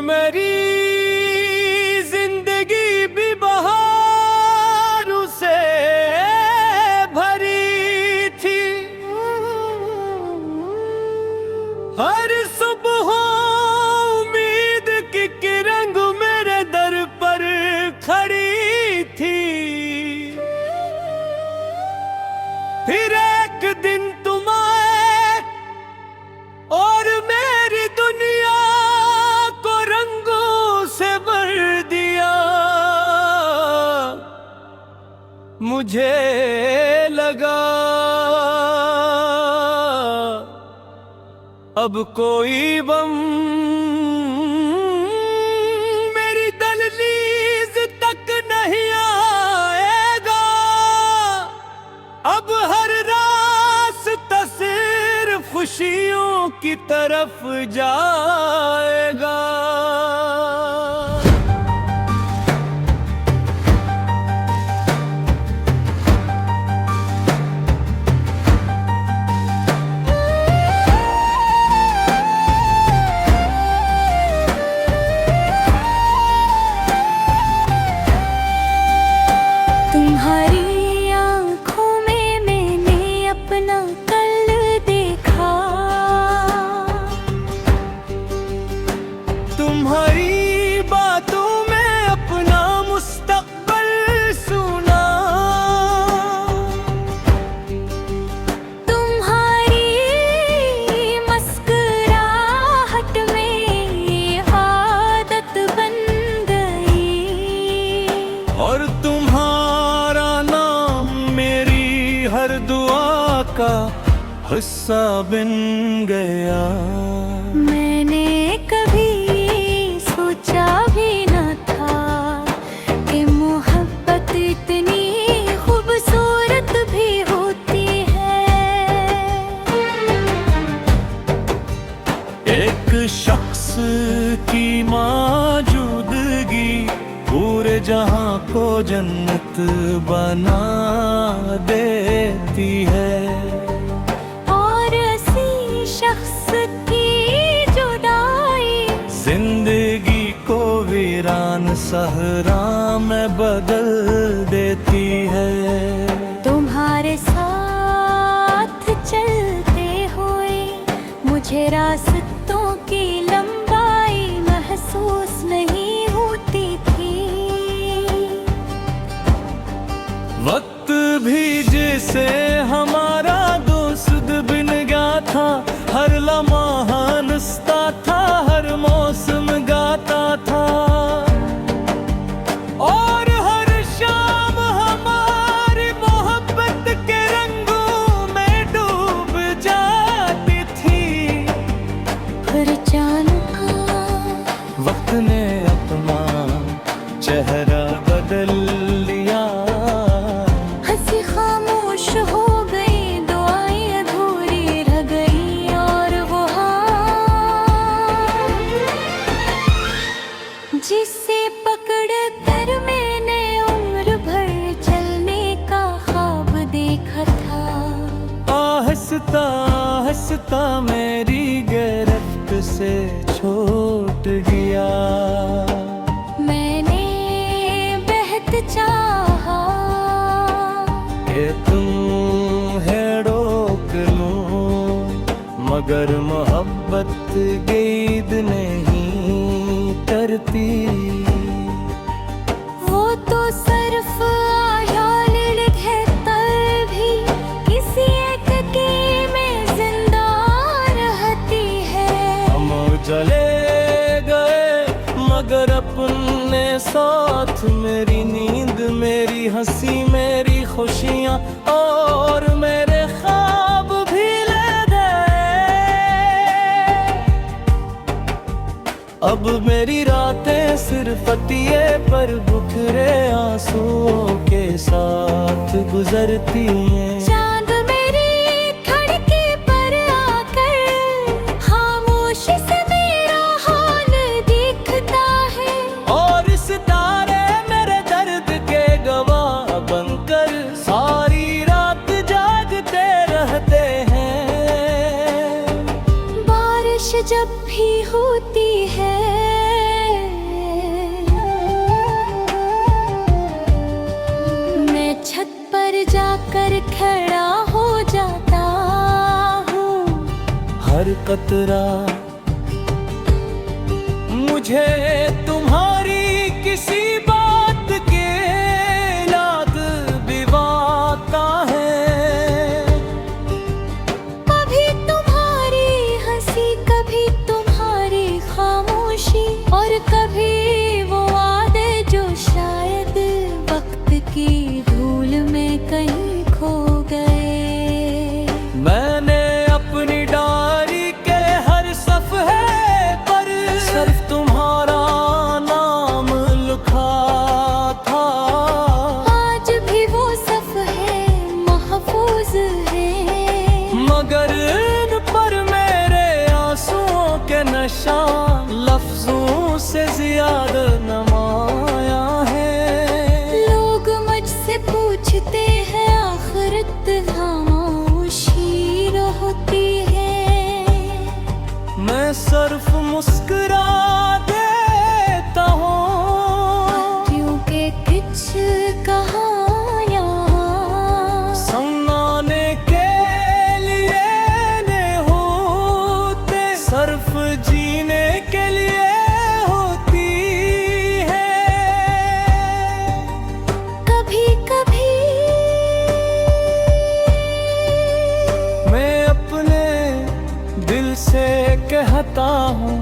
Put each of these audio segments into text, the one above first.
मेरी जिंदगी भी बहारों से भरी थी। हर सुबह उम्मीद की किरण मेरे दर पर खड़ी थी। फिर एक दिन तुम आए और मेरी दुनिया को रंगों से भर दिया। मुझे लगा अब कोई बम मेरी दहलीज तक नहीं आएगा। अब हर रास्ता सिर्फ खुशियों की तरफ जाएगा। तुम्हारी आँखों में मैंने अपना कल देखा। तुम्हारी बातों में अपना मुस्तकबिल सुना। तुम्हारी मुस्कुराहट में आदत बन गई। और तुम्हारा नाम मेरी हर दुआ का हिस्सा बन गया। मैंने कभी सोचा भी न था कि मोहब्बत इतनी खूबसूरत भी होती है। एक शख्स की मौजूदगी पूरे जहां को जन्नत बना देती है। और ऐसी शख्स की जुदाई जिंदगी को वीरान सहरा में बदल देती है। तुम्हारे साथ चलते हुए मुझे रास्तों की लंबाई महसूस नहीं होती थी। वक्त भी जिसे हमारा दोस्त बिन गया था, हर लम्हा हंसता था, हर मौसम गाता था। और हर शाम हमारी मोहब्बत के रंगों में डूब जाती थी। फिर अचानक वक्त ने अपना चेहरा बदल लिया। हंसी खामोश हो गई, दुआएं अधूरी रह गई। और वो हाथ जिसे पकड़ कर मैंने उम्र भर चलने का ख्वाब देखा था, आहिस्ता आहिस्ता मेरी गिरफ्त से छूट गया। मैंने बेहद चाहा कि तुम्हें रोक लूं, मगर मोहब्बत गीत नहीं करती। वो तो सिर्फ आयाल लिखे तल भी किसी एक की में जिंदा रहती है। हम चले गए मगर अपने साथ मेरी नींद, मेरी हंसी, मेरी खुशियाँ और मेरे ख्वाब भी ले गए। अब मेरी रातें सिर्फ अतिये पर बुखरे आंसुओं के साथ गुजरती हैं। चांद मेरी खिड़की पर आकर खामोशी से मेरा हाल देखता है। और इस तारे मेरे दर्द के गवाह बनकर सारी रात जागते रहते हैं। बारिश जब भी होती है हर कतरा। मुझे तुम्हारी किसी बात के याद दिवाता है। कभी तुम्हारी हंसी, कभी तुम्हारी खामोशी, और कभी वो वादे जो शायद वक्त की धूल में कहीं खो गए। मैंने अपनी डायरी के हर सफ़े पर सिर्फ तुम्हारा नाम लिखा था। आज भी वो सफ़े महफूज है, मगर इन पर मेरे आंसुओं के निशान लफ्जों से ज्यादा नमाया है। लोग मुझसे पूछते हैं आखिरत खामोशी रहती है। मैं सिर्फ मुस्कुरा देता हूँ, क्योंकि कुछ कहानियाँ सुनाने के लिए नहीं होते, सिर्फ जीने के लिए होती है। कभी कभी मैं अपने दिल से कहता हूँ,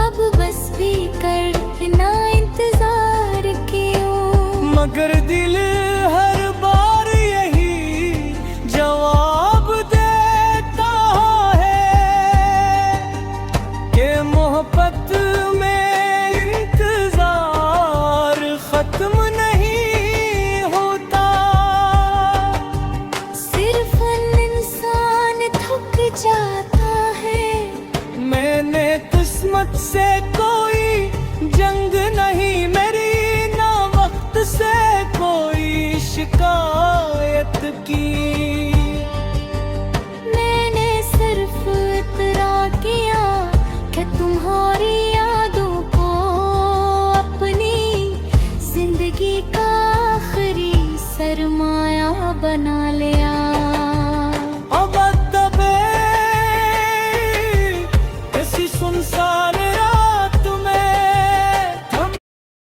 अब बस भी करना इंतजार क्यों। मगर दिल हर बार यही जवाब देता है कि मोहब्बत में इंतजार खत्म नहीं होता। सिर्फ इंसान थक जाता है। मैंने किस्मत से कोई जंग नहीं, मेरी ना वक्त से कोई शिकायत की। मैंने सिर्फ इतना किया कि तुम्हारी यादों को अपनी जिंदगी का आखिरी सरमाया बना लिया।